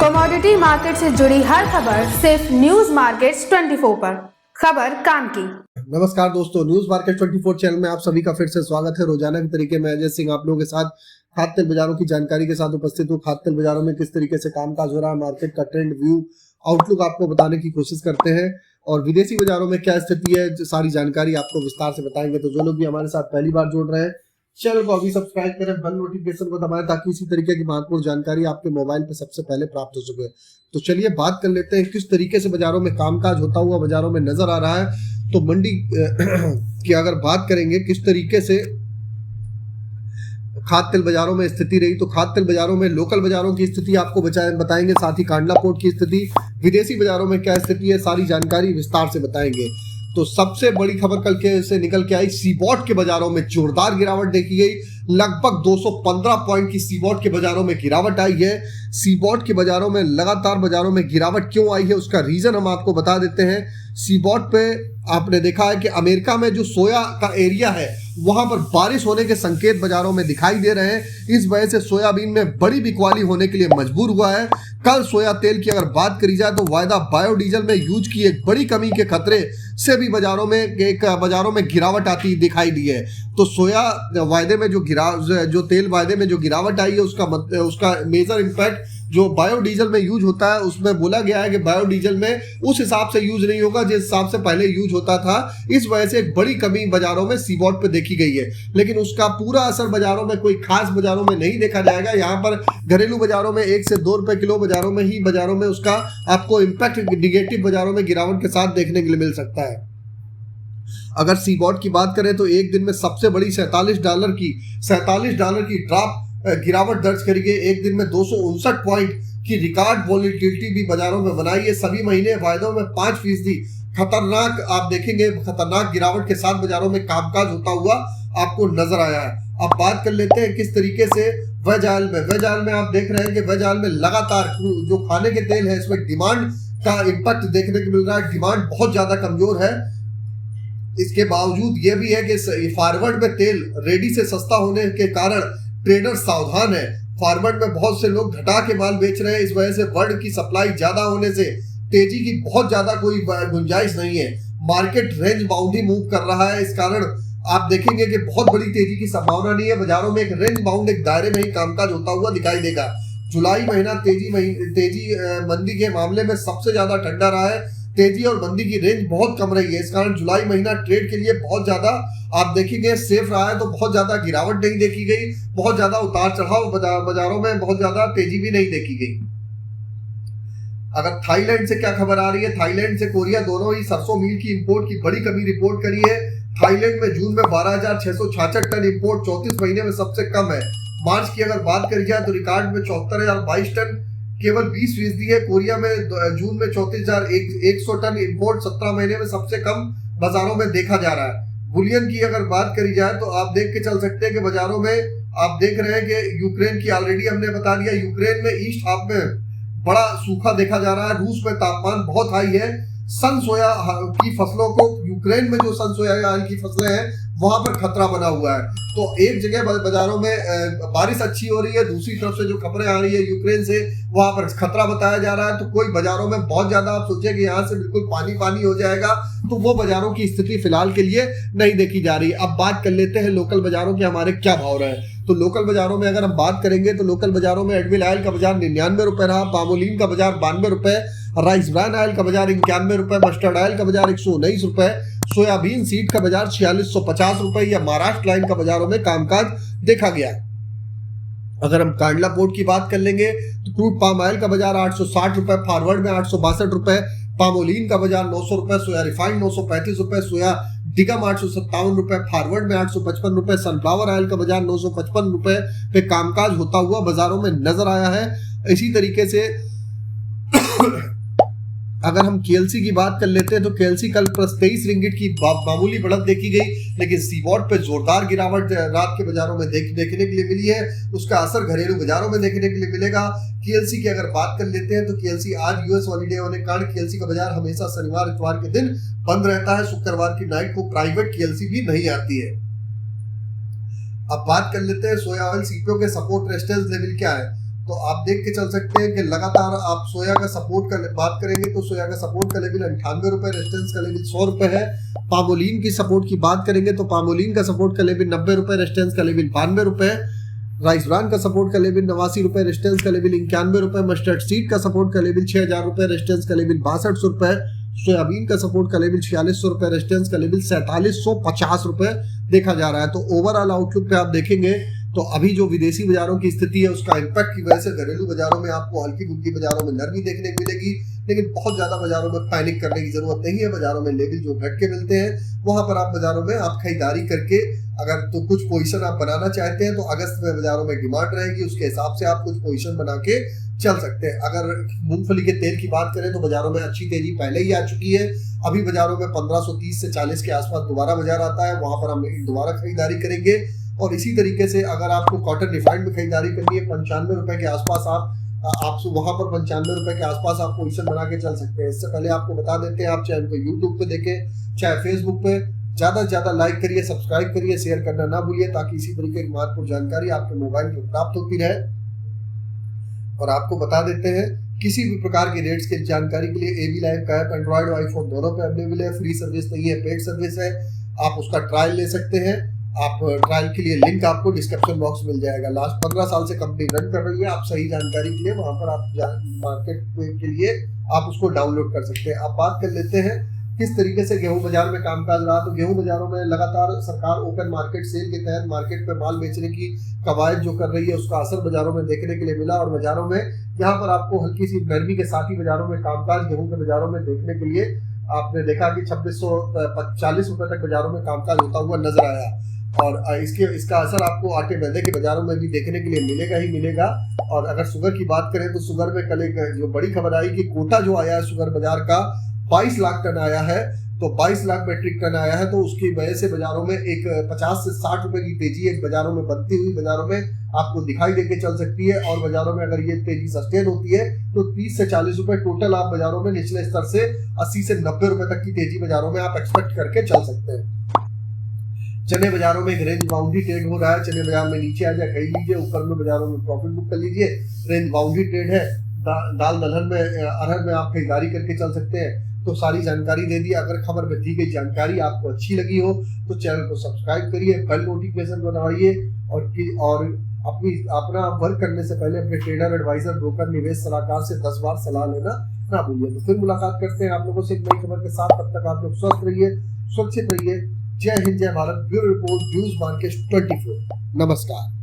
Commodity market से जुड़ी हर खबर सिर्फ न्यूज मार्केट्स 24 पर। खबर काम की। नमस्कार दोस्तों, न्यूज मार्केट 24 चैनल में आप सभी का फिर से स्वागत है। रोजाना के तरीके में अजय सिंह आप लोगों के साथ खाद्य तेल बाजारों की जानकारी के साथ उपस्थित हूँ। खाद्य तेल बाजारों में किस तरीके से कामकाज हो रहा है, मार्केट का ट्रेंड, व्यू, आउटलुक आपको बताने की कोशिश करते हैं और विदेशी बाजारों में क्या स्थिति है, सारी जानकारी आपको विस्तार से बताएंगे। तो जो लोग भी हमारे साथ पहली बार जुड़ रहे हैं, चैनल को अभी सब्सक्राइब करें, बेल नोटिफिकेशन को दबाएं ताकि इसी तरीके की महत्वपूर्ण जानकारी आपके मोबाइल पर सबसे पहले प्राप्त हो सके। तो चलिए बात कर लेते हैं किस तरीके से बाजारों में कामकाज होता हुआ बाजारों में नजर आ रहा है। तो मंडी की अगर बात करेंगे किस तरीके से खाद्य तेल बाजारों में स्थिति रही, तो खाद्य तेल बाजारों में लोकल बाजारों की स्थिति आपको बताएंगे, साथ ही कांडला पोर्ट की स्थिति, विदेशी बाजारों में क्या स्थिति है, सारी जानकारी विस्तार से बताएंगे। तो सबसे बड़ी खबर कल के से निकल के आई, सीबॉट के बाजारों में जोरदार गिरावट देखी गई। लगभग 215 पॉइंट की सीबॉट के बाजारों में गिरावट आई है। सीबॉट के बाजारों में लगातार बाजारों में गिरावट क्यों आई है, उसका रीजन हम आपको बता देते हैं। सीबॉट पे आपने देखा है कि अमेरिका में जो सोया का एरिया है वहां पर बारिश होने के संकेत बाजारों में दिखाई दे रहे हैं। इस वजह से सोयाबीन में बड़ी बिकवाली होने के लिए मजबूर हुआ है। कल सोया तेल की अगर बात करी जाए तो वायदा बायोडीजल में यूज की एक बड़ी कमी के खतरे से भी बाजारों में गिरावट आती दिखाई दी है। तो सोया वायदे में जो तेल वायदे में जो गिरावट आई है उसका मेजर इम्पैक्ट जो बायोडीजल में यूज होता है उसमें बोला गया है कि बायोडीजल में उस हिसाब से यूज नहीं होगा जिस हिसाब से पहले यूज होता था। इस वजह से एक बड़ी कमी बाजारों में सीबॉट पे देखी गई है, लेकिन उसका पूरा असर बाजारों में कोई खास बाजारों में नहीं देखा जाएगा। यहाँ पर घरेलू बाजारों में 1 से 2 रुपए किलो बाजारों में उसका आपको इम्पैक्ट निगेटिव बाजारों में गिरावट के साथ देखने के लिए मिल सकता है। अगर सीबॉट की बात करें तो एक दिन में सबसे बड़ी $47 की ड्रॉप गिरावट दर्ज करी गई। एक दिन में 259 पॉइंट की रिकॉर्ड वॉलेटिलिटी भी बाजारों में बनाई है। सभी महीने वायदों में 5% खतरनाक आप देखेंगे, खतरनाक गिरावट के साथ बाजारों में कामकाज होता हुआ आपको नजर आया है। अब बात कर लेते हैं किस तरीके से वेज ऑयल में आप देख रहे हैं कि वेज ऑयल में लगातार जो खाने के तेल है इसमें डिमांड का इम्पैक्ट देखने को मिल रहा है। डिमांड बहुत ज्यादा कमजोर है। इसके बावजूद यह भी है कि फॉरवर्ड में तेल रेडी से सस्ता होने के कारण ट्रेडर सावधान है। फॉरवर्ड में बहुत से लोग घटा के माल बेच रहे हैं। इस वजह से वर्ल्ड की सप्लाई ज्यादा होने से तेजी की बहुत ज्यादा कोई गुंजाइश नहीं है। मार्केट रेंज बाउंड ही मूव कर रहा है। इस कारण आप देखेंगे कि बहुत बड़ी तेजी की संभावना नहीं है। बाजारों में एक रेंज बाउंड एक दायरे में ही कामकाज होता हुआ दिखाई देगा। जुलाई महीना तेजी मंदी के मामले में सबसे ज्यादा ठंडा रहा है। तेजी और मंदी की रेंज बहुत कम रही है। इस कारण जुलाई महीना ट्रेड के लिए बहुत ज्यादा आप देखेंगे सेफ रहा है। तो बहुत ज्यादा गिरावट नहीं देखी गई, बहुत ज्यादा उतार चढ़ाव बाजारों में बहुत ज्यादा तेजी भी नहीं देखी गई। अगर थाईलैंड से क्या खबर आ रही है, थाईलैंड से कोरिया दोनों ही सरसों मील की इंपोर्ट की बड़ी कमी रिपोर्ट करी है। थाईलैंड में जून में 12,666 टन इंपोर्ट 34 महीने में सबसे कम है। मार्च की अगर बात करी जाए तो रिकॉर्ड में 74,022 टन, केवल 20% है। कोरिया में जून में 34,100 टन इंपोर्ट 17 महीने में सबसे कम बाजारों में देखा जा रहा है। बुलियन की अगर बात करी जाए तो आप देख के चल सकते हैं कि बाजारों में आप देख रहे हैं कि यूक्रेन की ऑलरेडी हमने बता दिया, यूक्रेन में ईस्ट हाफ में बड़ा सूखा देखा जा रहा है। रूस में तापमान बहुत हाई है। सन सोया की फसलों को, यूक्रेन में जो सन सोया की फसलें हैं वहां पर खतरा बना हुआ है। तो एक जगह बाजारों में बारिश अच्छी हो रही है, दूसरी तरफ से जो खबरें आ रही है यूक्रेन से वहां पर खतरा बताया जा रहा है। तो कोई बाजारों में बहुत ज्यादा आप सोचे कि यहाँ से बिल्कुल पानी पानी हो जाएगा, तो वो बाजारों की स्थिति फिलहाल के लिए नहीं देखी जा रही। अब बात कर लेते हैं लोकल बाजारों के हमारे क्या भाव रहे हैं। तो लोकल बाजारों में अगर हम बात करेंगे तो लोकल बाजारों में एडविल ऑयल का बाजार 99 रुपए रहा, पामोलिन का बाजार 92 रुपए, राइस ब्रान ऑयल का बाजार 91 रुपए, मस्टर्ड ऑयल का बाजार 119 रुपए, सोयाबीन सीड का बाजार 4650 रुपए या महाराष्ट्र लाइन का बाजारों में कामकाज देखा गया। अगर हम कांडला पोर्ट की बात कर लेंगे तो क्रूड पाम ऑयल का बाजार 860 रुपए, फॉरवर्ड में 862 रुपए, पामोलिन का बाजार 900 रुपए, सोया रिफाइंड 935 रुपए, सोया डिगम 857 रुपए, फॉरवर्ड में 855 रुपए, सनफ्लावर ऑयल का बाजार 955 रुपए पे कामकाज होता हुआ बाजारों में नजर आया है। इसी तरीके से अगर हम केएलसी की बात कर लेते हैं तो केएलसी कल प्लस 23 रिंगिट की मामूली बढ़त देखी गई, लेकिन सीबॉट पे जोरदार गिरावट रात के बाजारों में देखने के लिए मिली है। उसका असर घरेलू बाजारों में देखने के लिए मिलेगा। केएलसी की अगर बात कर लेते हैं तो केएलसी आज यूएस हॉलीडे होने के कारण केएलसी का बाजार हमेशा शनिवार इतवार के दिन बंद रहता है। शुक्रवार की नाइट को प्राइवेट केएलसी भी नहीं आती है। अब बात कर लेते हैं सोया ऑयल सीपीओ के सपोर्ट रेजिस्टेंस लेवल क्या है। तो आप देख के चल सकते हैं कि लगातार आप सोया का सपोर्ट का बात करेंगे तो सोया का सपोर्ट का लेवल 98 रुपए, रेजिस्टेंस का लेवल 100 रुपए है। पामोलिन की सपोर्ट की बात करेंगे तो पामोलिन का सपोर्ट का लेवल 90 रुपए, रेजिस्टेंस का लेवल 92 रुपए। राइस ब्रान का सपोर्ट का लेवल 89 रुपए, रेजिस्टेंस का लेवल 91 रुपए। मस्टर्ड सीड का सपोर्ट का लेवल 6000 रुपए, रेजिस्टेंस का लेवल 6200 रुपए। सोयाबीन का सपोर्ट का लेवल 4600 रुपए, रेजिस्टेंस का लेवल 4750 रुपए देखा जा रहा है। तो ओवरऑल आउटलुक पे आप देखेंगे तो अभी जो विदेशी बाजारों की स्थिति है उसका इम्पैक्ट की वजह से घरेलू बाजारों में आपको हल्की फुल्की बाजारों में नरमी देखने को मिलेगी, लेकिन बहुत ज्यादा बाजारों में पैनिक करने की जरूरत नहीं है। बाजारों में लेवल जो घट के मिलते हैं वहां पर आप बाजारों में आप खरीदारी करके अगर तो कुछ पोजीशन आप बनाना चाहते हैं तो अगस्त में बाजारों में डिमांड रहेगी, उसके हिसाब से आप कुछ पोजीशन बना के चल सकते हैं। अगर मूंगफली के तेल की बात करें तो बाजारों में अच्छी तेजी पहले ही आ चुकी है। अभी बाजारों में 1530 से 40 के आसपास दोबारा बाजार आता है, वहां पर हम दोबारा खरीदारी करेंगे। और इसी तरीके से अगर आपको कॉटन रिफाइंड में खरीदारी करनी है 95 रुपए के आसपास आप वहां पर 95 रुपए के आसपास आप पोजीशन बना के चल सकते हैं। इससे पहले आपको बता देते हैं, आप चाहे उनको यूट्यूब पे देखें चाहे फेसबुक पे, ज्यादा से ज्यादा लाइक करिए, सब्सक्राइब करिए, शेयर करना ना भूलिए ताकि इसी तरीके की महत्वपूर्ण जानकारी आपके मोबाइल पर प्राप्त होती रहे। और आपको बता देते हैं किसी भी प्रकार की रेट्स की जानकारी के लिए एबी लाइव का ऐप एंड्रॉइड और आईफोन दोनों पे अवेलेबल है। फ्री सर्विस नहीं है, पेड सर्विस है, आप उसका ट्रायल ले सकते हैं। आप ट्रायल के लिए लिंक आपको डिस्क्रिप्शन बॉक्स मिल जाएगा। लास्ट 15 साल से कंपनी रन कर रही है, आप सही जानकारी के लिए वहां पर आप मार्केट के लिए आप उसको डाउनलोड कर सकते हैं। आप बात कर लेते हैं किस तरीके से गेहूं बाजार में कामकाज रहा। तो गेहूं बाजारों में लगातार सरकार ओपन मार्केट सेल के तहत मार्केट पे माल बेचने की कवायद जो कर रही है उसका असर बाजारों में देखने के लिए मिला। और बाजारों में यहाँ पर आपको हल्की सी नरमी के साथ ही बाजारों में कामकाज गेहूं के बाजारों में देखने के लिए आपने देखा कि 2640 रुपए तक बाजारों में कामकाज होता हुआ नजर आया। और इसका असर आपको आटे मैदे के बाजारों में भी देखने के लिए मिलेगा ही मिलेगा। और अगर शुगर की बात करें तो शुगर में कल एक जो बड़ी खबर आई कि कोटा जो आया है शुगर बाजार का 22 लाख टन आया है, तो 22 लाख मेट्रिक टन आया है। तो उसकी वजह से बाजारों में एक 50 से 60 रुपए की तेजी एक बाजारों में बनती हुई बाजारों में आपको दिखाई देके चल सकती है। और बाजारों में अगर ये तेजी सस्टेन होती है तो 30 से 40 रुपए टोटल आप बाजारों में निचले स्तर से 80 से 90 रुपए तक की तेजी बाजारों में आप एक्सपेक्ट करके चल सकते हैं। चने बाजारों में एक रेंज बाउंड्री ट्रेड हो रहा है, चने बाजार में नीचे आ जाए खरीद लीजिए, ऊपर में बाजारों में प्रॉफिट बुक कर लीजिए। रेंज बाउंड्री ट्रेड है। दाल दलहन में अरहर में आप खरीदारी करके चल सकते हैं। तो सारी जानकारी दे दी। अगर खबर में दी गई जानकारी आपको अच्छी लगी हो तो चैनल को सब्सक्राइब करिए, बेल नोटिफिकेशन दबाइए और अपना वर्क करने से पहले अपने ट्रेडर, एडवाइजर, ब्रोकर, निवेश सलाहकार से 10 बार सलाह लेना ना भूलिए। तो फिर मुलाकात करते हैं आप लोगों से एक नई खबर के साथ। तब तक आप लोग स्वस्थ रहिए, सुरक्षित रहिए। जय हिंद, जय Bharat. Bureau report, news market 24। नमस्कार।